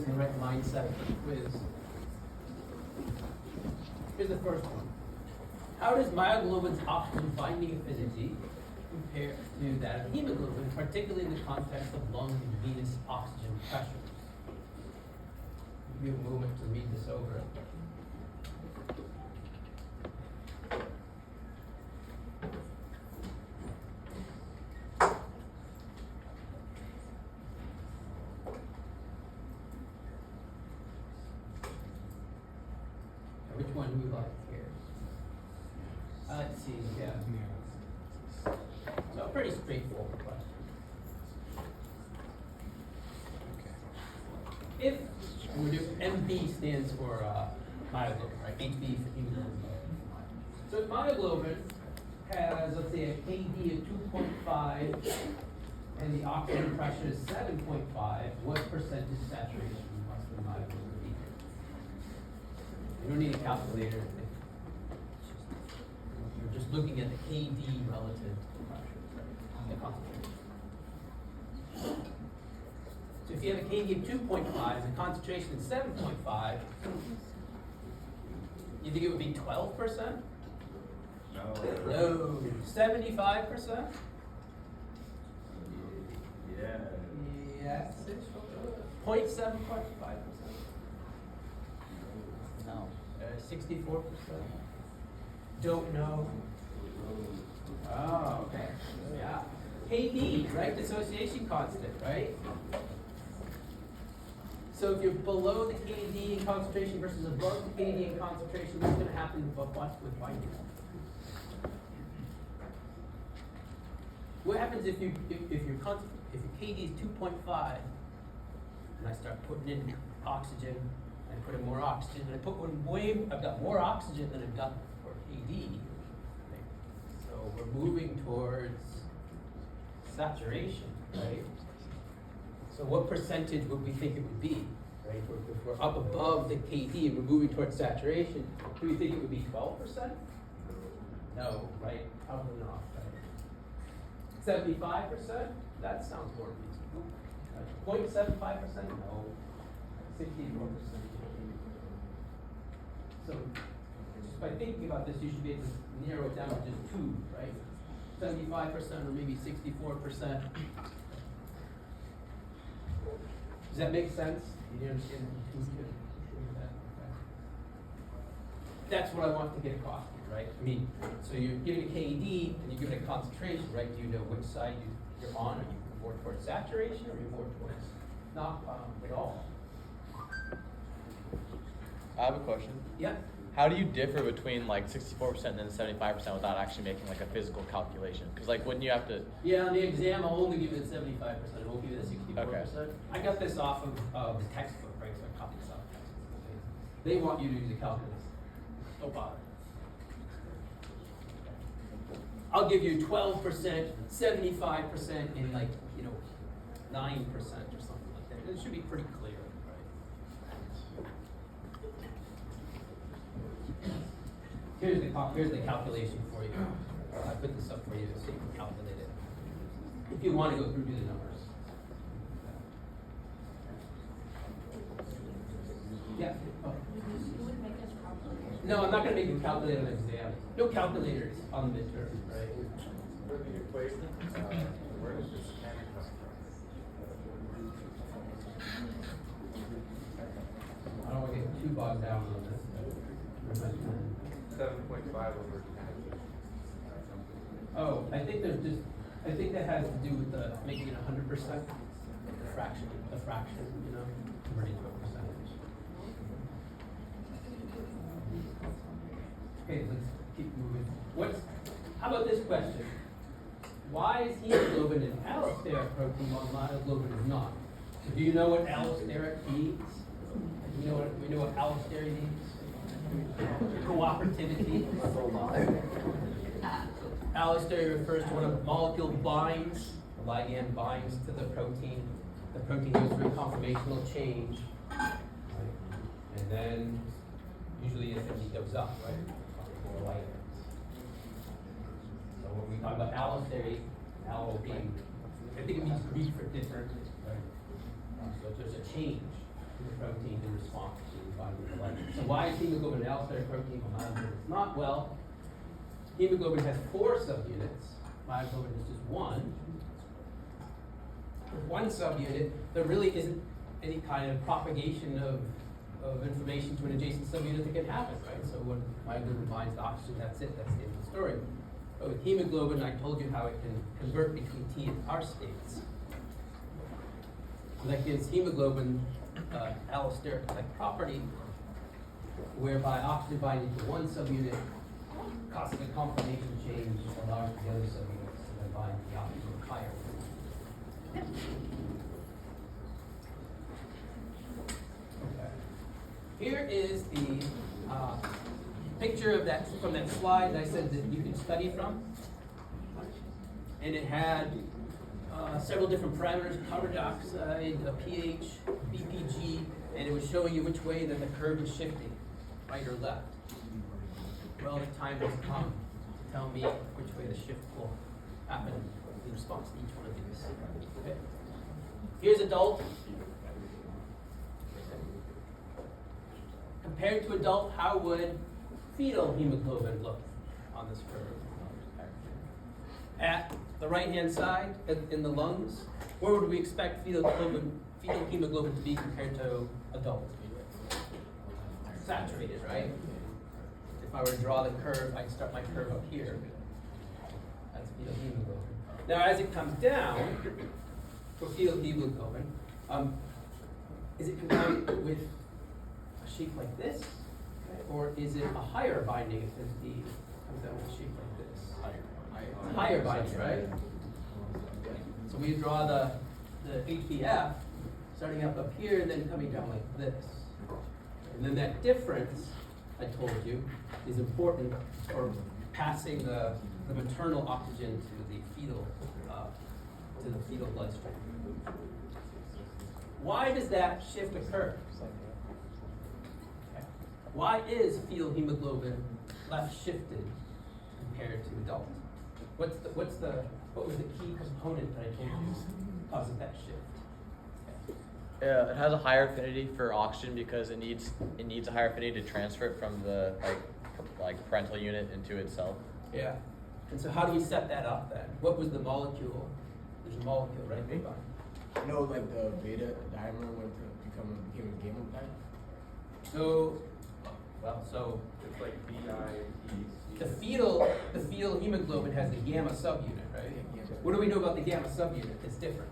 numbers in the right mindset for the quiz. Here's the first one. How does myoglobin's oxygen binding affinity compare to that of hemoglobin, particularly in the context of lung and venous oxygen pressures? Give you a moment to read this over. Which one do we like here? Let's see, yeah. So pretty straightforward question. If we do MB stands for myoglobin, right? HB for hemoglobin. So if myoglobin has, let's say, a KD of 2.5 and the oxygen pressure is 7.5, what percentage saturation must the myoglobin be? You don't need a calculator. You're just looking at the KD relative to the pressure, the concentration. So if you have a KD of 2.5 and the concentration is 7.5, you think it would be 12%? No. 75%? Yeah. Yes. 0.7.5%? No. 64%? Don't know. Oh, okay. Yeah. KD, right? Dissociation constant, right? So if you're below the KD in concentration versus above the KD in concentration, what's going to happen with binding? What happens if your KD is 2.5 and I start putting in oxygen and put in more oxygen and I put I've got more oxygen than I've got for KD. Right? So we're moving towards saturation, right? So what percentage would we think it would be, right? If we're up above the KD and we're moving towards saturation, do we think it would be 12%? No, right? Probably not, right? 75%? That sounds more reasonable. 0.75%? No. 64%. So just by thinking about this, you should be able to narrow it down to just two, right? 75% or maybe 64%. Does that make sense? You understand that? Okay. That's what I want to get across here, right? I mean, so you're giving a KD and you're giving a concentration, right? Do you know which side you're on? Are you more towards saturation or are you more towards not at all? I have a question. Yeah. How do you differ between like 64% and then 75% without actually making like a physical calculation? Because like wouldn't you have to? Yeah, on the exam, I'll only give it 75%. I won't give it 64%. Okay. I got this off of the textbook, right? So I copied this off the textbook. They want you to use a calculus. Don't bother. I'll give you 12%, 75%, and 9% or something like that. It should be pretty clear, right? Here's the calculation for you. I put this up for you so you can calculate it. If you want to go through, do the numbers. Yeah. Oh. No, I'm not going to make you calculate an exam. No calculators on the midterm, right? For the equation, where does this n come from? I don't want to get too bogged down on this. 7.5 over 10. Oh, I think that has to do with the making it 100%, the fraction, converting to a percentage. Okay, let's keep moving. How about this question? Why is hemoglobin an allosteric protein while myoglobin is not? So do you know what allosteric means? We know what allosteric means? Cooperativity. Allosteric refers to when a molecule binds, the ligand binds to the protein goes through a conformational change, right? And then usually the affinity goes up, right? For ligands. So when we talk about allosteric, allo being, I think it means Greek for different, right? So if there's a change, to the protein in response to binding to light. So why is hemoglobin an allosteric protein while myoglobin is not? Well, hemoglobin has 4 subunits, myoglobin has just 1. With 1 subunit, there really isn't any kind of propagation of information to an adjacent subunit that can happen, right? So when myoglobin binds to oxygen, that's it, that's the end of the story. But with hemoglobin, I told you how it can convert between T and R states. So that gives hemoglobin allosteric-like property, whereby oxygen binding to 1 subunit causes a conformation change allowing the other subunits to then bind the oxygen higher. Okay. Here is the picture of that from that slide that I said that you can study from, and it had several different parameters: carbon dioxide, pH, BPG, and it was showing you which way that the curve is shifting, right or left. Well, the time has come to tell me which way the shift will happen in response to each one of these. Okay. Here's adult. Compared to adult, how would fetal hemoglobin look on this curve? At the right-hand side, in the lungs, where would we expect fetal hemoglobin to be compared to adult? Saturated, right? If I were to draw the curve, I'd start my curve up here. That's fetal hemoglobin. Now, as it comes down for fetal hemoglobin, is it coming down with a shape like this, okay? Or is it a higher binding affinity comes down with a shape like this? Higher binding, right? So we draw the HbF starting up here and then coming down like this. And then that difference, I told you, is important for passing the maternal oxygen to the fetal bloodstream. Why does that shift occur? Okay. Why is fetal hemoglobin left shifted compared to adult? What was the key component that I told you causes that shift? Yeah, it has a higher affinity for oxygen because it needs a higher affinity to transfer it from the parental unit into itself. Yeah. And so how do we set that up then? What was the molecule? There's a molecule, right? No, like the beta dimer went to became a gamma type. So It's like BIE. the fetal hemoglobin has the gamma subunit, right? Yeah. What do we know about the gamma subunit? It's different.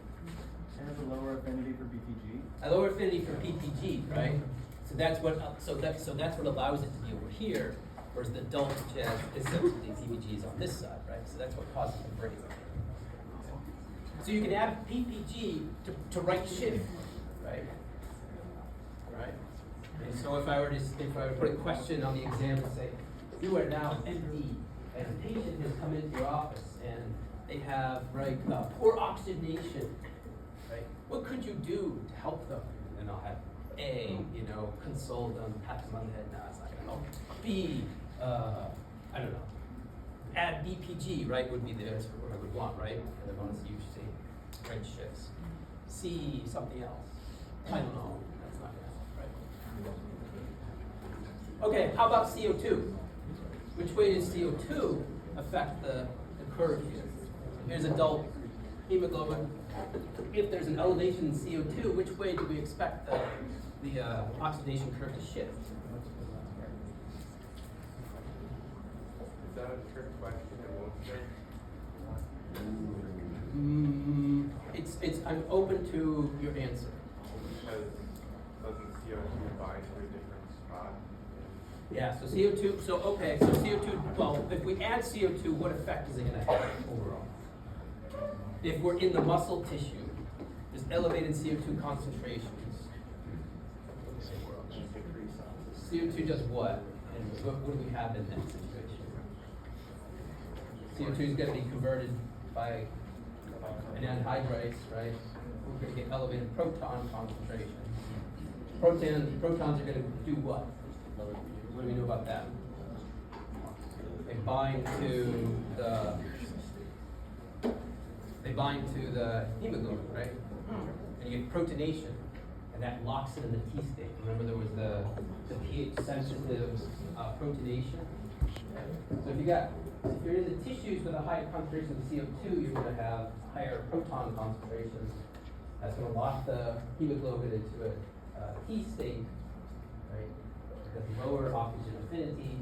It has a lower affinity for BPG. A lower affinity for PPG, right? So that's what allows it to be over here, whereas the adult, which has essentially PPG, is on this side, right? So that's what causes the break. So you can add PPG to right shift, right? Right. And so if I were to put a question on the exam and say, you are now MD, and a patient has come into your office and they have poor oxygenation, right? What could you do to help them? And I'll have A, console them, pat them on the head. No, it's not going to help. B, I don't know. Add BPG, right, would be the answer what I would want, right? Because I want to see you say red shifts. C, something else. I don't know. That's not going to help, right? Okay, how about CO2? Which way does CO2 affect the curve here? Here's adult hemoglobin. If there's an elevation in CO2, which way do we expect the oxidation curve to shift? Is that a trick question? It won't say. I'm open to your answer. Because doesn't CO2 bind to a different spot? Yeah, so CO2, so CO2, well, if we add CO2, what effect is it going to have overall? If we're in the muscle tissue, there's elevated CO2 concentrations. CO2 does what? And what do we have in that situation? CO2 is going to be converted by an anhydrase, right? We're going to get elevated proton concentration. Protons are going to do what? What do we know about that? They bind to the hemoglobin, right? And you get protonation and that locks it in the T state. Remember there was the pH sensitive protonation? So if you're in the tissues with a high concentration of CO2, you're gonna have higher proton concentrations. That's gonna lock the hemoglobin into a T state, right? Because lower oxygen affinity,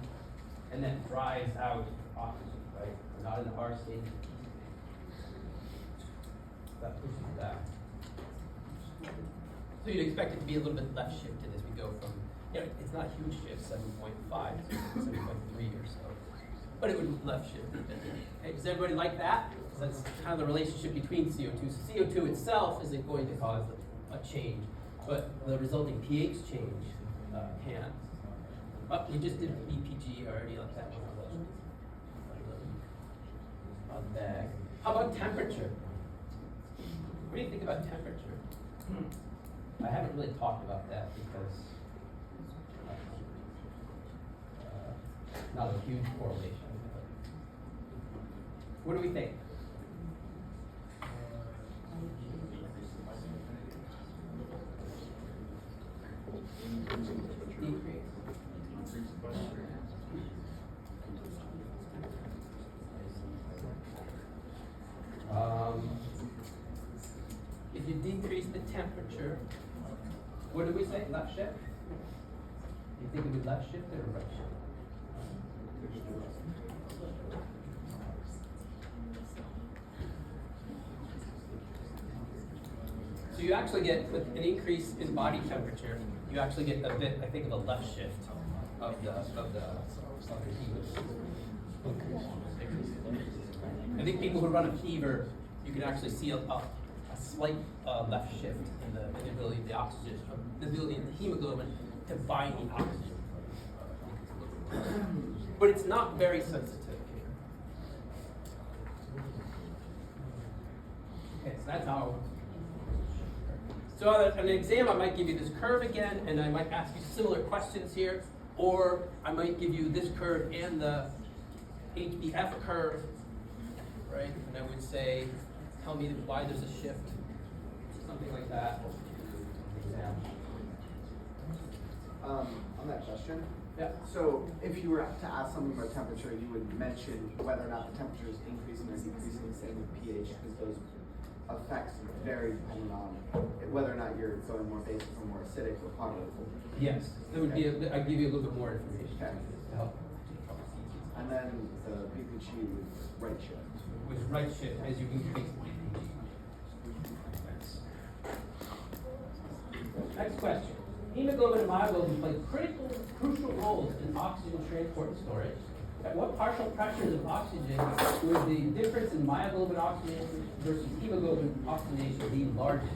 and that dries out oxygen, right? We're not in the R state, the T state. That pushes back. So you'd expect it to be a little bit left shifted as we go from, it's not a huge shift, 7.5 to 7.3 or so. But it would left shift a bit. Okay, does everybody like that? So that's kind of the relationship between CO2. So CO2 itself isn't going to cause a change, but the resulting pH change can. But we just did BPG already, like that one. Bag. How about temperature? What do you think about temperature? I haven't really talked about that because not a huge correlation. What do we think? Decrease. If you decrease the temperature, what did we say? Left shift? Do you think it would be left shift or right shift? So you actually get, with an increase in body temperature, you actually get a bit, I think, of a left shift of the hemoglobin. I think people who run a fever, you can actually see a slight left shift in the ability of the oxygen, the ability of the hemoglobin to bind the oxygen. But it's not very sensitive. Okay, so that's how. So on an exam, I might give you this curve again, and I might ask you similar questions here, or I might give you this curve and the HbF curve, right? And I would say, tell me why there's a shift, something like that. On that question, Yeah. so if you were to ask something about temperature, you would mention whether or not the temperature is increasing or decreasing, same with pH, because those effects vary depending on whether or not you're going more basic or more acidic or positive. Yes, there would be. I'll give you a little bit more information Okay. to help. And then the BPG was right shift. With right shift as you increase the BPG. Next question. Hemoglobin and myoglobin play crucial roles in oxygen transport and storage. At what partial pressures of oxygen would the difference in myoglobin oxygenation versus hemoglobin oxygenation be largest?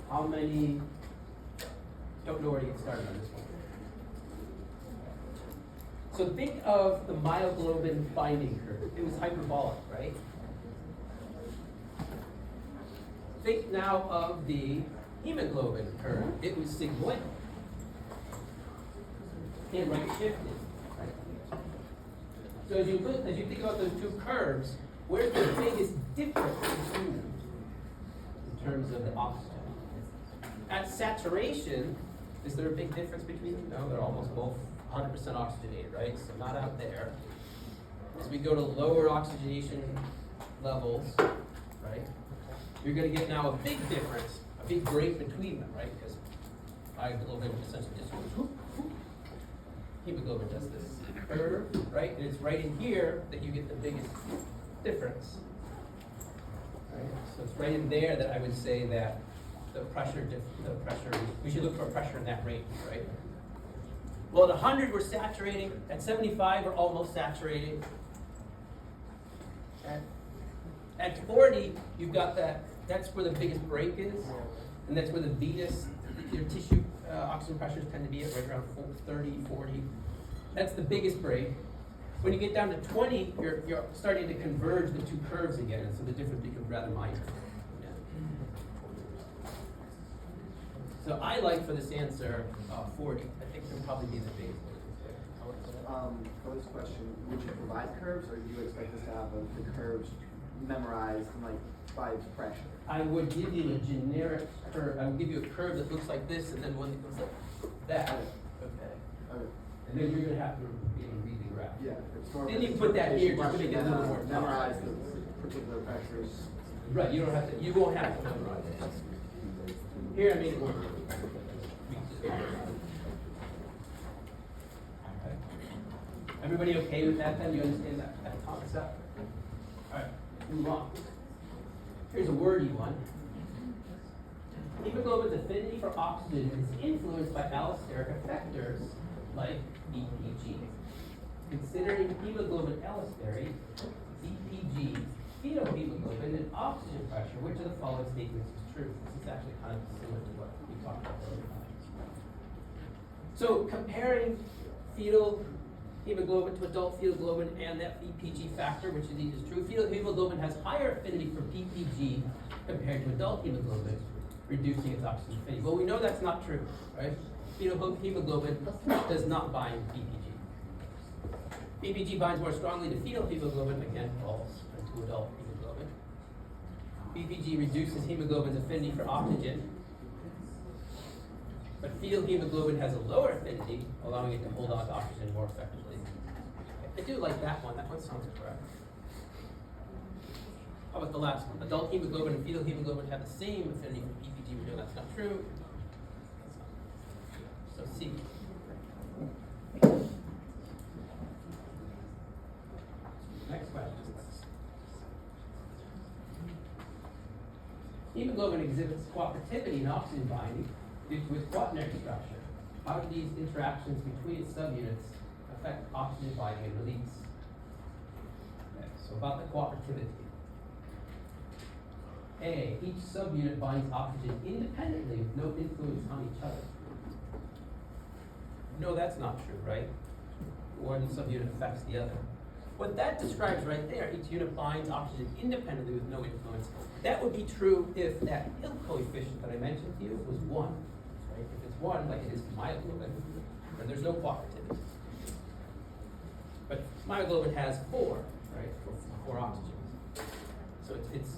How many don't know where to get started on this one? So think of the myoglobin binding curve. It was hyperbolic, right? Think now of the hemoglobin curve. It was sigmoidal. And right shifted. Right? So as you think about those two curves, where's the biggest difference between them in terms of the oxygen? At saturation, is there a big difference between them? No, they're almost both 100% oxygenated, right? So not out there. As we go to lower oxygenation levels, right? You're going to get now a big difference, a big break between them, right? Because myoglobin essentially just goes whoop, whoop. Hemoglobin does this curve, right? And it's right in here that you get the biggest difference. Right? So it's right in there that I would say that the pressure, we should look for a pressure in that range, right? Well, at 100 we're saturating, at 75 we're almost saturating. At 40, you've got that's where the biggest break is, and that's where the venous, your tissue oxygen pressures tend to be at right around 30, 40. That's the biggest break. When you get down to 20, you're starting to converge the two curves again, and so the difference becomes rather minor. Yeah. So I like for this answer 40. I think it'll probably be the biggest difference there. For this question, would you provide curves, or do you expect us to have the curves memorized and like by pressure. I would give you a generic curve, I would give you a curve that looks like this, and then one that goes like that, okay? Okay. And then you're gonna have to be able to read the graph. Yeah. It's more of Then a you put that here just to question make it a than, little more memorize the particular pressures. Right, you don't have to, you won't have to memorize it. Here, I made it work. Everybody okay with that then? You understand that concept? Alright, move on. Here's a wordy one. Hemoglobin's affinity for oxygen is influenced by allosteric effectors like BPG. Considering hemoglobin allostery, BPG, fetal hemoglobin, and oxygen pressure, which of the following statements is true? This is actually kind of similar to what we talked about earlier. So comparing fetal hemoglobin to adult fetal globin and that BPG factor, which indeed is true, fetal hemoglobin has higher affinity for BPG compared to adult hemoglobin, reducing its oxygen affinity. Well, we know that's not true, right? Fetal hemoglobin does not bind BPG. BPG binds more strongly to fetal hemoglobin, again, false, than to adult hemoglobin. BPG reduces hemoglobin's affinity for oxygen, but fetal hemoglobin has a lower affinity, allowing it to hold on to oxygen more effectively. I do like that one. That one sounds correct. How about the last one? Adult hemoglobin and fetal hemoglobin have the same affinity for BPG. We know that's not true. So C. Next question. Hemoglobin exhibits cooperativity in oxygen binding due to its quaternary structure. How do these interactions between its subunits affect oxygen binding and release? Okay, so about the cooperativity. A, each subunit binds oxygen independently with no influence on each other. No, that's not true, right? One subunit affects the other. What that describes right there, each unit binds oxygen independently with no influence. That would be true if that Hill coefficient that I mentioned to you was 1. Right? If it's 1, like it is for myoglobin, then there's no cooperativity. But myoglobin has 4, right? 4 oxygens. So it's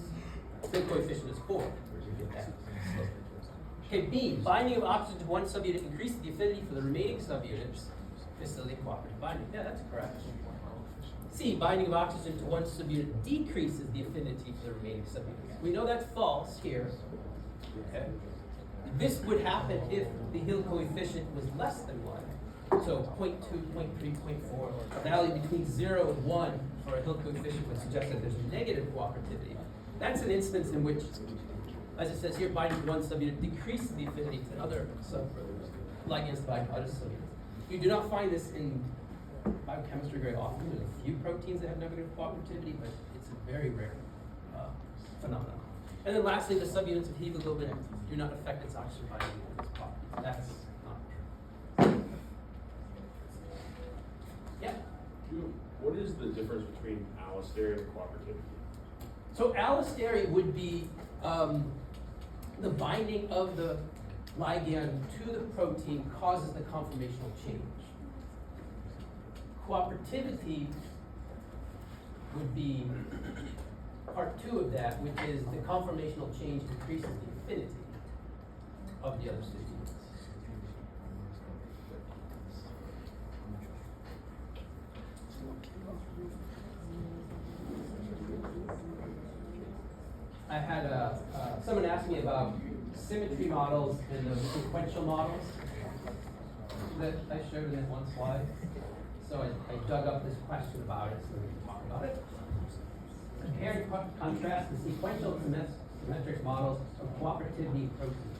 Hill coefficient is 4, where you get that slope. Okay, B, binding of oxygen to one subunit increases the affinity for the remaining subunits. Facility cooperative binding. Yeah, that's correct. C, binding of oxygen to one subunit decreases the affinity for the remaining subunits. We know that's false here. Okay. This would happen if the Hill coefficient was less than 1. So 0.2, 0.3, 0.4, a value between 0 and 1 for a Hill coefficient would suggest that there's negative cooperativity. That's an instance in which, as it says here, binding to one subunit decreases the affinity to other ligands bind to other subunits. You do not find this in biochemistry very often. There's a few proteins that have negative cooperativity, but it's a very rare phenomenon. And then lastly, the subunits of hemoglobin do not affect its oxygen binding with its properties. That's not true. Yeah? What is the difference between allostery and cooperativity? So allostery would be the binding of the ligand to the protein causes the conformational change. Cooperativity would be part 2 of that, which is the conformational change decreases the affinity of the other subunits. I had someone ask me about symmetry models and the sequential models that I showed in that one slide. So I dug up this question about it, so we can talk about it. Compare and contrast the sequential symmetric models of cooperativity in proteins.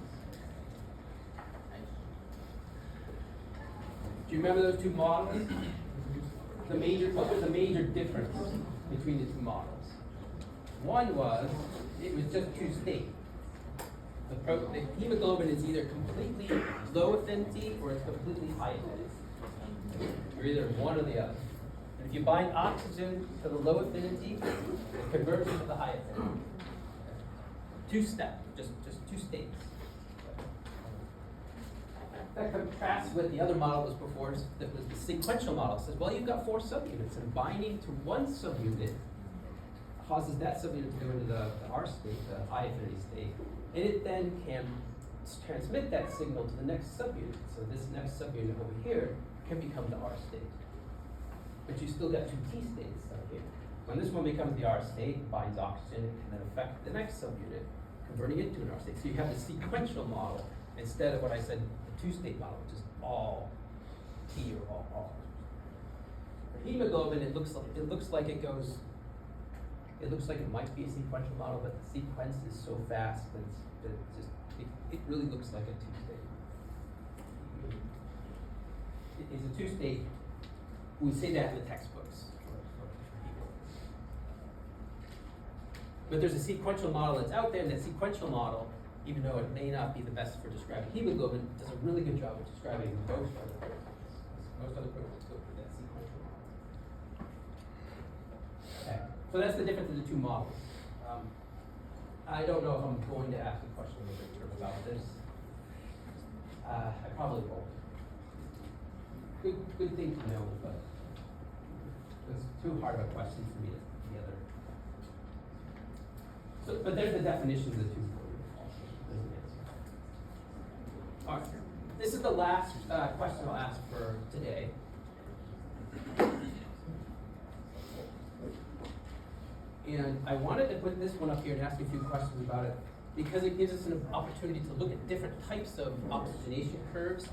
Do you remember those two models? What was the major difference between the two models? One was, it was just 2 states. The hemoglobin is either completely low affinity or it's completely high affinity. You're either one or the other. And if you bind oxygen to the low affinity, it converts into the high affinity. 2 steps, just 2 states. That contrasts with the other model that was before, that was the sequential model. It says, well, you've got 4 subunits, and binding to one subunit causes that subunit to go into the R state, the high affinity state, and it then can transmit that signal to the next subunit. So this next subunit over here can become the R state. But you still got two T states out here. When this one becomes the R state, binds oxygen, it can then affect the next subunit, converting it to an R state. So you have the sequential model instead of what I said, the two-state model, which is all T or all R. For hemoglobin, it looks like it goes. It looks like it might be a sequential model, but the sequence is so fast that it really looks like a two-state. It's a two-state. We say that in the textbooks for people. But there's a sequential model that's out there, and that sequential model, even though it may not be the best for describing hemoglobin, does a really good job of describing most other proteins. Most other proteins go through that sequential model. Okay, so that's the difference in the two models. I don't know if I'm going to ask a question with Victor about this. I probably won't. Good thing to know, but it's too hard of a question for me to gather. So, but there's the definition of the two for you also. There's an answer. All right, this is the last question I'll ask for today. And I wanted to put this one up here and ask you a few questions about it because it gives us an opportunity to look at different types of oxygenation curves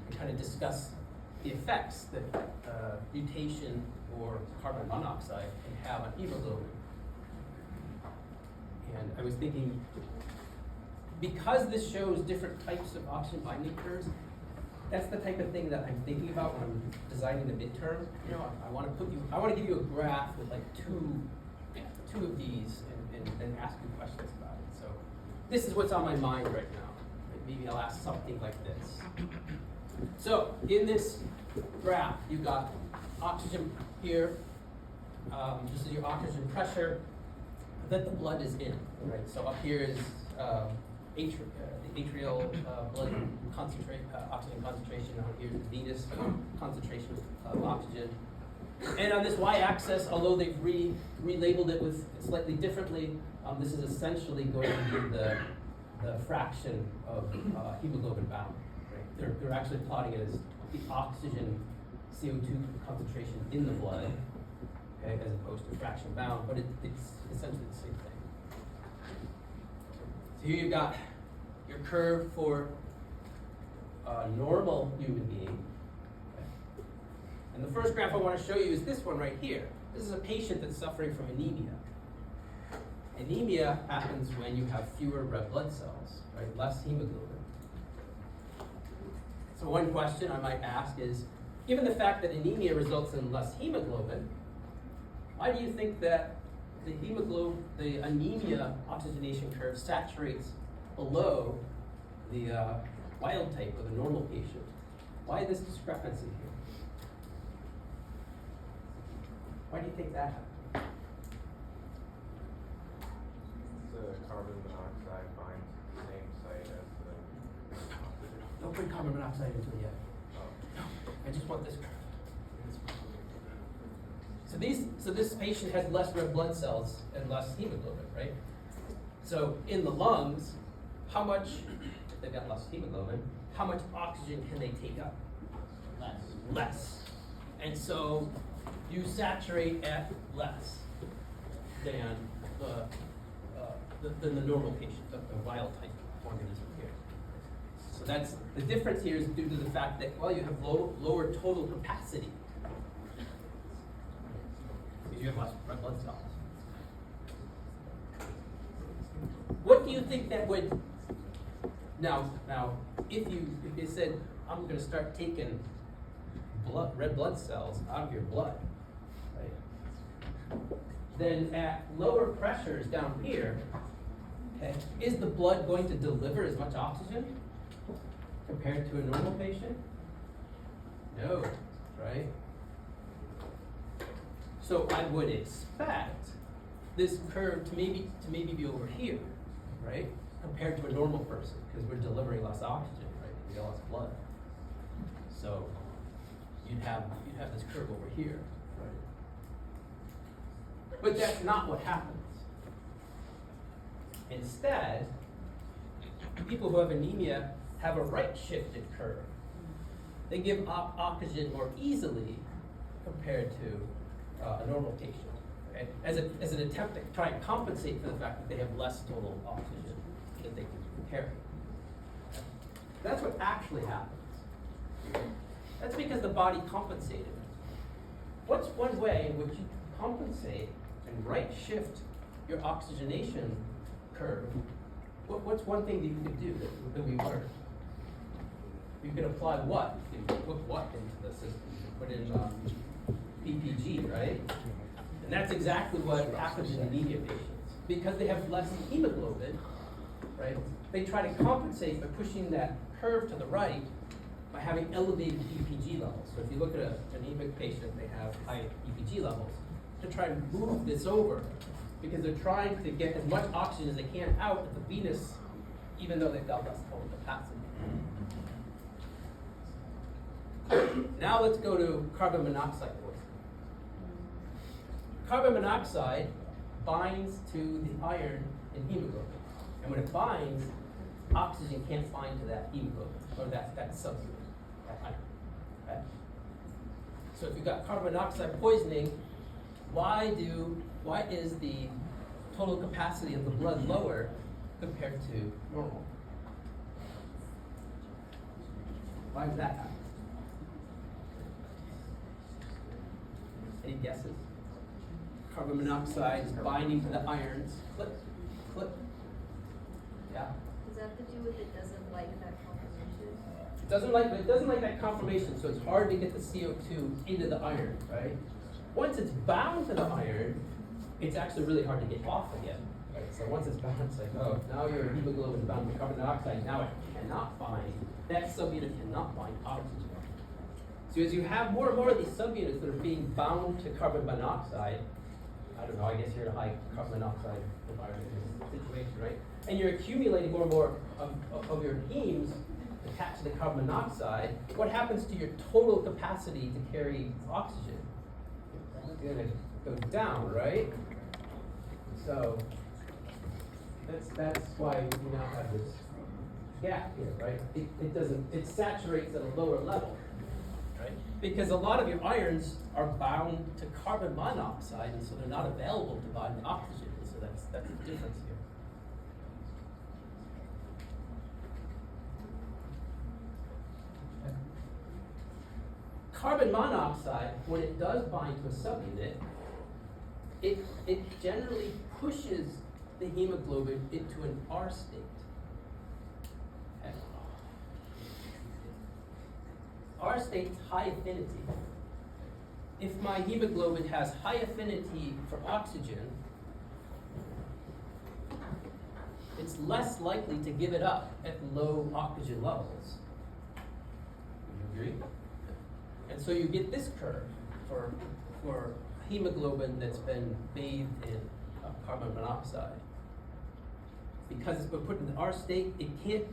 and kind of discuss the effects that mutation or carbon monoxide can have on hemoglobin. And I was thinking, because this shows different types of oxygen binding curves, that's the type of thing that I'm thinking about when I'm designing the midterm. You know, I want to give you a graph with like two of these and ask you questions about it. So this is what's on my mind right now. Maybe I'll ask something like this. So in this graph, you've got oxygen here. This is your oxygen pressure that the blood is in, right? So up here is the atrial blood oxygen concentration. Down here is the venous concentration of oxygen. And on this y-axis, although they've relabeled it with slightly differently, this is essentially going to be the fraction of hemoglobin bound. Right? They're actually plotting it as the oxygen CO2 concentration in the blood, okay, as opposed to fraction bound, but it's essentially the same thing. So here you've got your curve for a normal human being. And the first graph I want to show you is this one right here. This is a patient that's suffering from anemia. Anemia happens when you have fewer red blood cells, right? Less hemoglobin. So one question I might ask is, given the fact that anemia results in less hemoglobin, why do you think that the anemia oxygenation curve saturates below the wild type of a normal patient? Why this discrepancy here? Why do you think that happened? The carbon monoxide binds the same site as the oxygen. Don't bring carbon monoxide into it yet. Oh. I just want this curve. So this patient has less red blood cells and less hemoglobin, right? So in the lungs, how much, if they've got less hemoglobin, how much oxygen can they take up? Less. And so you saturate at less than the normal patient, the wild type organism here. So that's the difference here is due to the fact that, well, you have lower total capacity because you have less red blood cells. What do you think that would now if you said I'm going to start taking red blood cells out of your blood, right? Then at lower pressures down here, okay, is the blood going to deliver as much oxygen compared to a normal patient? No, right? So I would expect this curve to maybe be over here, right? Compared to a normal person, because we're delivering less oxygen, right? We got less blood. So you'd have this curve over here, right? But that's not what happened. Instead, people who have anemia have a right-shifted curve. They give oxygen more easily compared to a normal patient, okay? As an attempt to try and compensate for the fact that they have less total oxygen that they can carry. That's what actually happens. That's because the body compensated. What's one way in which you compensate and right shift your oxygenation curve? What's one thing that you could do that we learned? You could apply what? You could put what into the system? You put in BPG, right? And that's exactly what happens in anemia patients. Because they have less hemoglobin, right? They try to compensate by pushing that curve to the right by having elevated BPG levels. So if you look at an anemic patient, they have high BPG levels. To try and move this over, because they're trying to get as much oxygen as they can out at the venous, even though they've got less total capacity. Now let's go to carbon monoxide poisoning. Carbon monoxide binds to the iron in hemoglobin. And when it binds, oxygen can't bind to that hemoglobin, or that substance, that iron. Okay? So if you've got carbon monoxide poisoning, why is the total capacity of the blood lower compared to normal? Why does that happen? Any guesses? Carbon monoxide is binding to the irons. Click. Yeah. Does that have to do with it doesn't like that conformation? It doesn't like that conformation, so it's hard to get the CO2 into the iron, right? Once it's bound to the iron, it's actually really hard to get off again. Right? So once it's bound, it's like, oh, now your hemoglobin is bound to carbon dioxide, now it cannot bind. That subunit cannot bind oxygen. So as you have more and more of these subunits that are being bound to carbon monoxide, I don't know, I guess you're in a high carbon monoxide environment situation, right? And you're accumulating more and more of your hemes attached to the carbon monoxide, what happens to your total capacity to carry oxygen? It's gonna go down, right? So that's why we now have this gap here, right? It saturates at a lower level, right? Because a lot of your irons are bound to carbon monoxide, and so they're not available to bind to oxygen. So that's the difference here. Carbon monoxide, when it does bind to a subunit, it generally pushes the hemoglobin into an R state. Okay. R state's high affinity. If my hemoglobin has high affinity for oxygen, it's less likely to give it up at low oxygen levels. Would you agree? And so you get this curve for hemoglobin that's been bathed in carbon monoxide. Because it's been put in the R state, it can't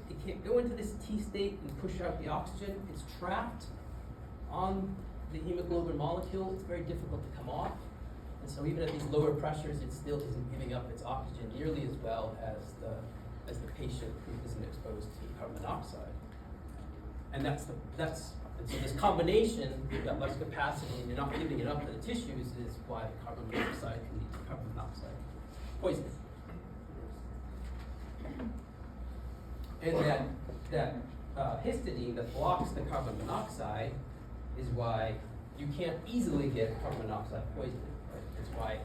go into this T state and push out the oxygen. It's trapped on the hemoglobin molecule. It's very difficult to come off. And so even at these lower pressures, it still isn't giving up its oxygen nearly as well as the patient who isn't exposed to carbon monoxide. And and so this combination, you've got less capacity and you're not giving it up to the tissues, is why carbon monoxide can lead to carbon monoxide poisoning. And that histidine that blocks the carbon monoxide is why you can't easily get carbon monoxide poisoning. Right? That's why,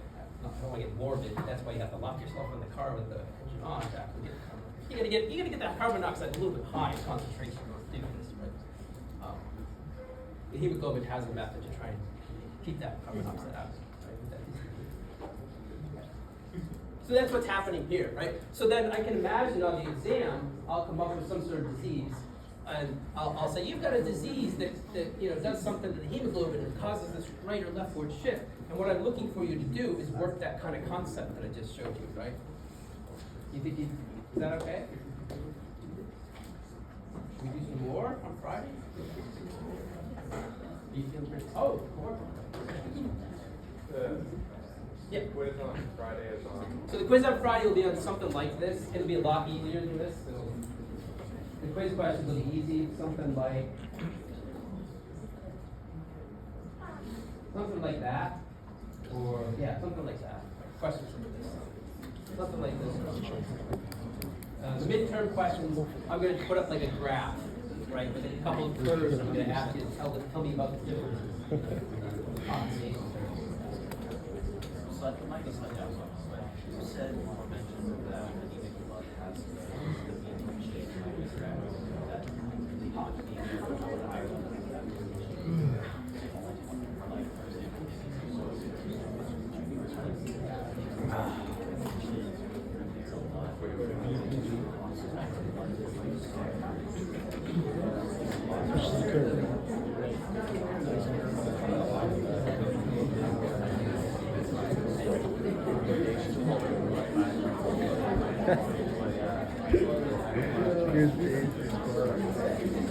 not want to get morbid, that's why you have to lock yourself in the car with the engine on to actually get the carbon monoxide. You gotta get that carbon monoxide a little bit high in concentration in order to do this, right? The hemoglobin has a method to try and keep that carbon monoxide out. So that's what's happening here, right? So then I can imagine on the exam, I'll come up with some sort of disease, and I'll say, you've got a disease that does something to the hemoglobin and causes this right or leftward shift. And what I'm looking for you to do is work that kind of concept that I just showed you, right? Is that okay? Can we do some more on Friday? Do you feel great? Oh, more. Yep. Quiz on Friday is on. So the quiz on Friday will be on something like this. It'll be a lot easier than this. So the quiz questions will be easy. Something like that, or yeah, something like that. Questions from this. Something like this. The midterm questions, I'm going to put up like a graph, right, with a couple of curves. I'm going to ask you to tell me about the differences. So I might just like that one. You said you mentioned that anything blood has the medium shape that the hot higher level that like for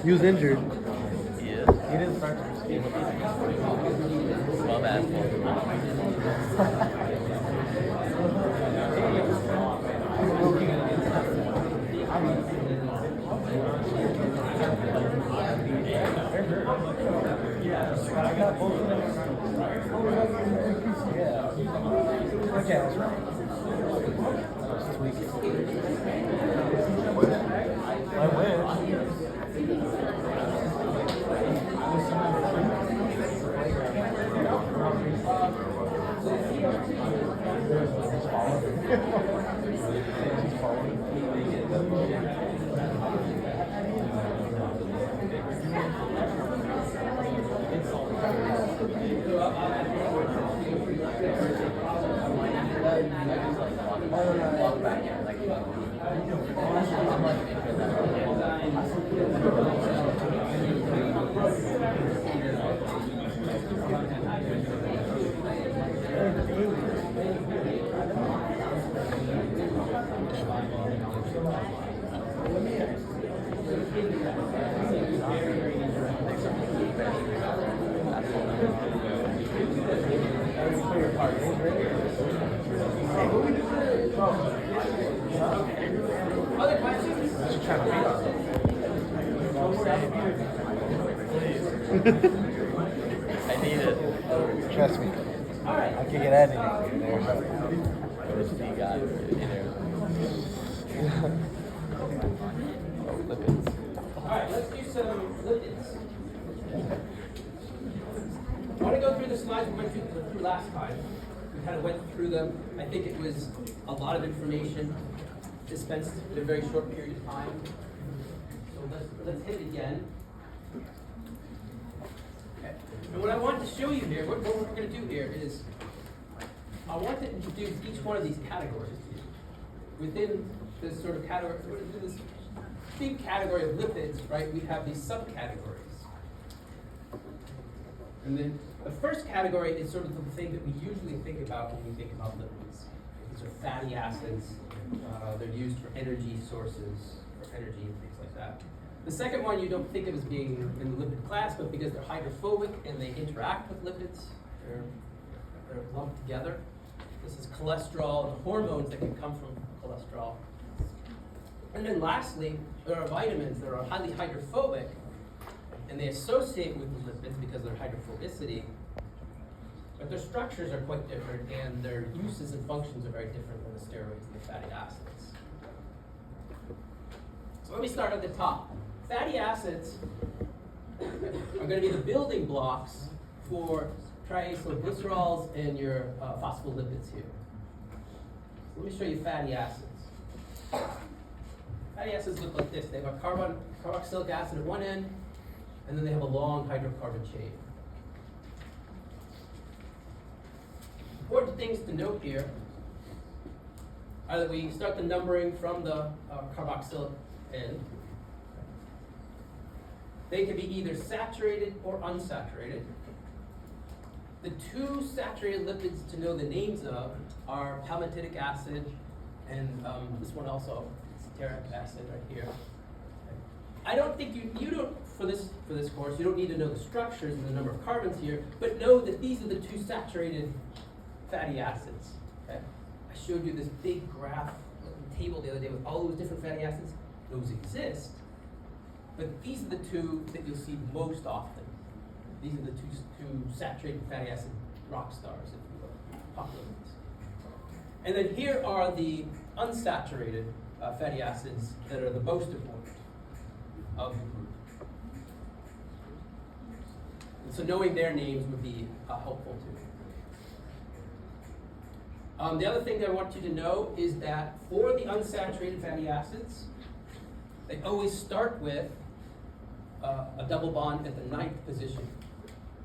He was injured. He is. He didn't practice. Bum ass I got both of them. Yeah. Okay, that's right. I wish. Other questions? I need it. Trust me. All right. I can get anything in there. OSD guy in there. Oh, lipids. All right, let's do some lipids. I want to go through the slides we went through last time. We kind of went through them. I think it was a lot of information dispensed in a very short period of time. So let's hit it again. Okay. And what I want to show you here, what we're going to do here is, I want to introduce each one of these categories to you. Within this sort of category, within this big category of lipids, right, we have these subcategories. And then the first category is sort of the thing that we usually think about when we think about lipids. These are fatty acids. They're used for energy sources, for energy and things like that. The second one you don't think of as being in the lipid class, but because they're hydrophobic and they interact with lipids, they're lumped together. This is cholesterol and the hormones that can come from cholesterol. And then lastly, there are vitamins that are highly hydrophobic, and they associate with the lipids because of their hydrophobicity, but their structures are quite different, and their uses and functions are very different than the steroids and the fatty acids. So let me start at the top. Fatty acids are going to be the building blocks for triacylglycerols and your phospholipids here. So let me show you fatty acids. Fatty acids look like this. They have a carboxylic acid at one end, and then they have a long hydrocarbon chain. Important things to note here are that we start the numbering from the carboxylic end. They can be either saturated or unsaturated. The two saturated lipids to know the names of are palmitidic acid and this one also, stearic acid right here. I don't think you don't, for this course, you don't need to know the structures and the number of carbons here, but know that these are the two saturated fatty acids, okay? I showed you this big graph table the other day with all those different fatty acids. Those exist, but these are the two that you'll see most often. These are the two saturated fatty acid rock stars, if you will, popular ones. And then here are the unsaturated fatty acids that are the most important of the group. And so knowing their names would be helpful too. The other thing that I want you to know is that for the unsaturated fatty acids, they always start with a double bond at the 9th position.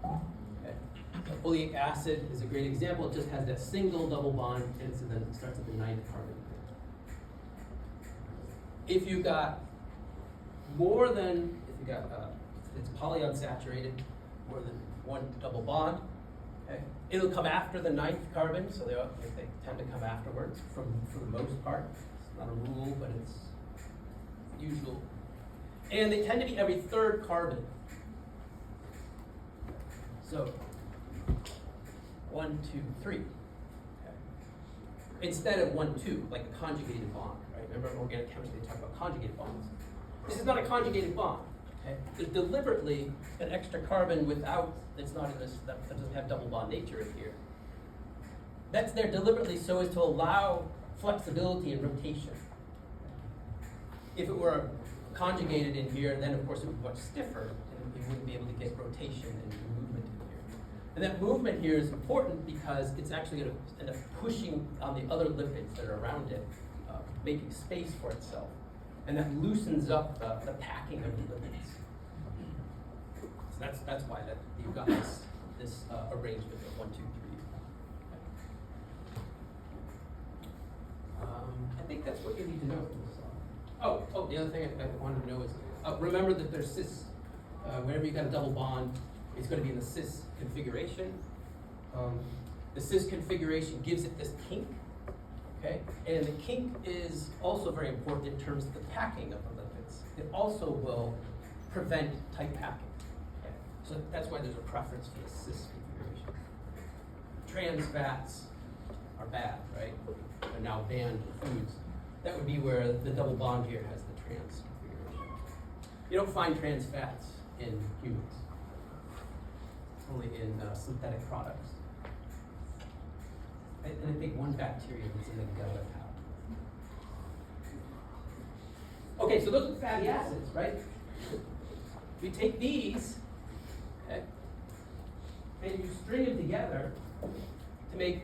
Okay. So oleic acid is a great example. It just has that single double bond, and then it starts at the 9th carbon. If you got more than, it's polyunsaturated, more than one double bond, okay, it'll come after the 9th carbon, so they tend to come afterwards for the most part. It's not a rule, but it's usual. And they tend to be every 3rd carbon. So, 1, 2, 3. Okay. Instead of 1, 2, like a conjugated bond, right? Remember in organic chemistry they talk about conjugated bonds. This is not a conjugated bond. Okay? There's deliberately an extra carbon that's not in this, that doesn't have double bond nature in here. That's there deliberately so as to allow flexibility and rotation. If it were conjugated in here, then of course it would be much stiffer, and we wouldn't be able to get rotation and movement in here. And that movement here is important because it's actually going to end up pushing on the other lipids that are around it, making space for itself. And that loosens up the packing of the lipids. So that's why you've got this arrangement of 1, 2, 3. I think that's what you need to know. Oh, the other thing I wanted to know is, remember that there's cis, whenever you got a double bond, it's going to be in the cis configuration. The cis configuration gives it this kink, okay? And the kink is also very important in terms of the packing of the lipids. It also will prevent tight packing, okay? So that's why there's a preference for the cis configuration. Trans fats are bad, right? They're now banned in foods. That would be where the double bond here has the trans configuration. You don't find trans fats in humans, only in synthetic products. And I think one bacteria that's in the gut have. Okay, so those are fatty acids, right? You take these, okay, and you string them together to make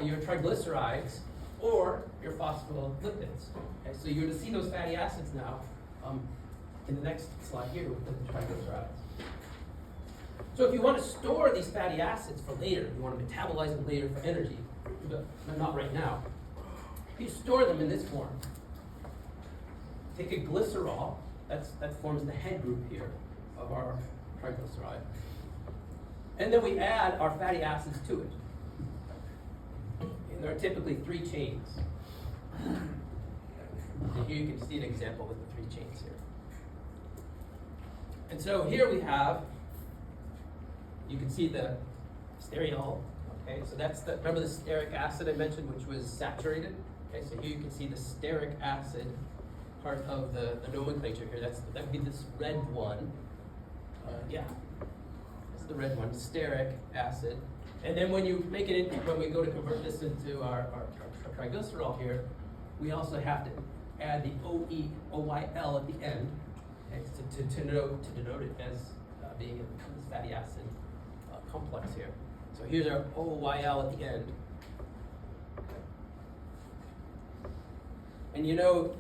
your triglycerides or your phospholipids. Okay, so you're going to see those fatty acids now in the next slide here with the triglycerides. So if you want to store these fatty acids for later, you want to metabolize them later for energy, but not right now, you store them in this form. Take a glycerol, that forms the head group here of our triglyceride. And then we add our fatty acids to it. And there are typically 3 chains. And here you can see an example with the 3 chains here. And so here we have, you can see the steariol. Okay, so that's remember the stearic acid I mentioned, which was saturated? Okay, so here you can see the stearic acid part of the nomenclature here. That would be this red one. Yeah, that's the red one, stearic acid. And then when you make it when we go to convert this into our triglycerol here, we also have to add the OYL at the end, okay, to denote it as being in this fatty acid complex here. So here's our OYL at the end. And you know,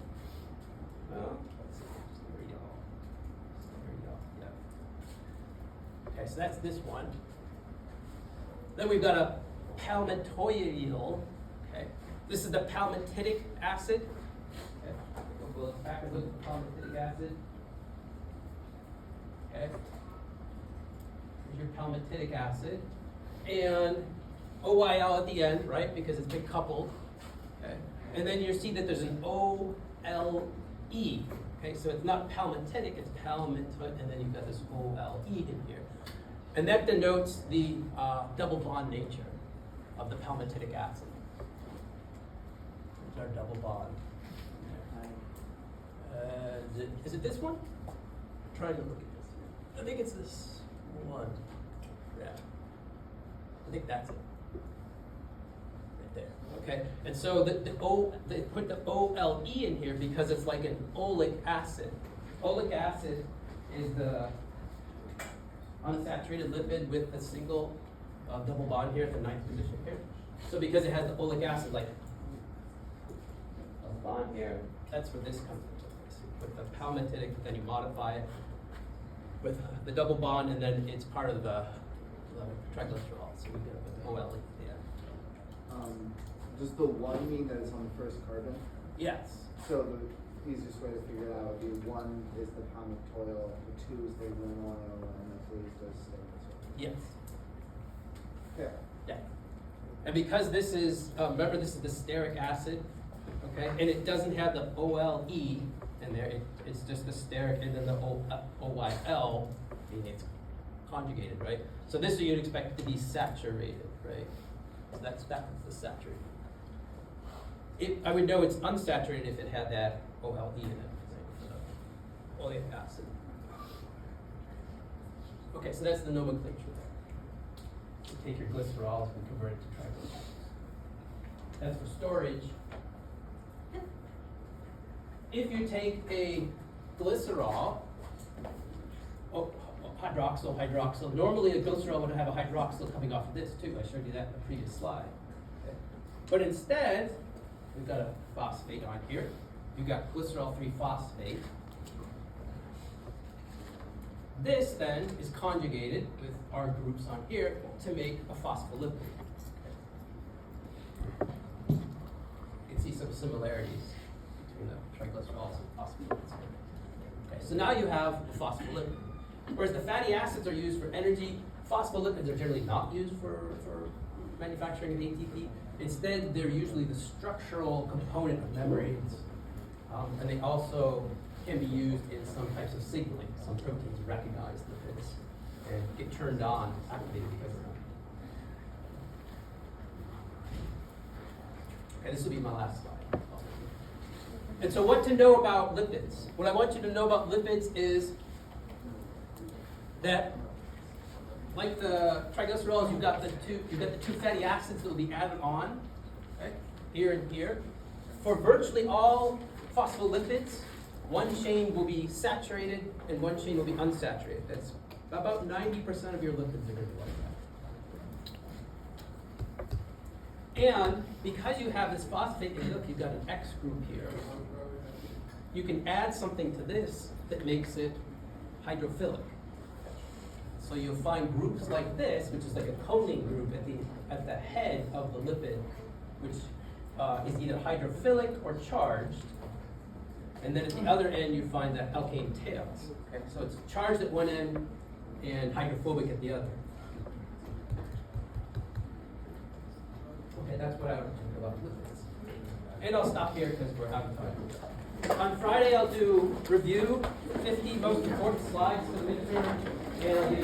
well, let's see, steariol, yeah. Okay, so that's this one. Then we've got a palmitoyl. Okay, this is the palmitidic acid. Okay, we'll go back and look at the palmitidic acid. Okay, here's your palmitidic acid, and OYL at the end, right? Because it's been coupled. Okay, and then you see that there's an OLE. Okay, so it's not palmitidic, it's palmitoid, and then you've got this OLE in here. And that denotes the double bond nature of the palmititic acid. There's our double bond. Is it this one? I'm trying to look at this. I think it's this one. Yeah. I think that's it. Right there. Okay. And so they put the OLE in here because it's like an oleic acid. Oleic acid is the unsaturated lipid with a single double bond here at the ninth position here. So because it has the oleic acid, like a bond here, that's where this comes into place. With the palmititic, then you modify it with the double bond, and then it's part of the triglycerol. So we get it with the OLE. Yeah. Does the one mean that it's on the first carbon? Yes. So the easiest way to figure it out would be 1 is the palmitoyl, the 2 is the linaloil, and the 3 is the steroid. Yes. Yeah. Yeah. And because this is, remember this is the stearic acid, okay? And it doesn't have the OLE in there, it's just the stearic and then the OYL, meaning it's conjugated, right? So this you'd expect to be saturated, right? So that's the saturated. I would know it's unsaturated if it had that OLE in it, so oleic acid. Okay, so that's the nomenclature there. You take your glycerols and convert it to triglycerides. As for storage, if you take a glycerol, hydroxyl, normally a glycerol would have a hydroxyl coming off of this too. I showed you that in the previous slide. Okay. But instead, we've got a phosphate on here. You've got glycerol 3-phosphate. This then is conjugated with our groups on here to make a phospholipid. You can see some similarities between the triglycerols and phospholipids. Okay, so now you have a phospholipid. Whereas the fatty acids are used for energy, phospholipids are generally not used for manufacturing of ATP. Instead, they're usually the structural component of membranes. And they also can be used in some types of signaling. Some proteins recognize lipids and get turned on, activated because of them. Okay, this will be my last slide. And so what to know about lipids? What I want you to know about lipids is that, like the triglycerols, you've got the two fatty acids that will be added on, okay, here and here. For virtually all phospholipids, one chain will be saturated and one chain will be unsaturated. That's about 90% of your lipids are going to be like that. And because you have this phosphate, and look, you've got an X group here, you can add something to this that makes it hydrophilic. So you'll find groups like this, which is like a choline group at the head of the lipid, which is either hydrophilic or charged. And then at the other end, you find the alkane tails. Okay? So it's charged at one end and hydrophobic at the other. Okay, that's what I would think about lipids. And I'll stop here because we're out of time. On Friday, I'll do review, 50 most important slides for the midterm, and I'll give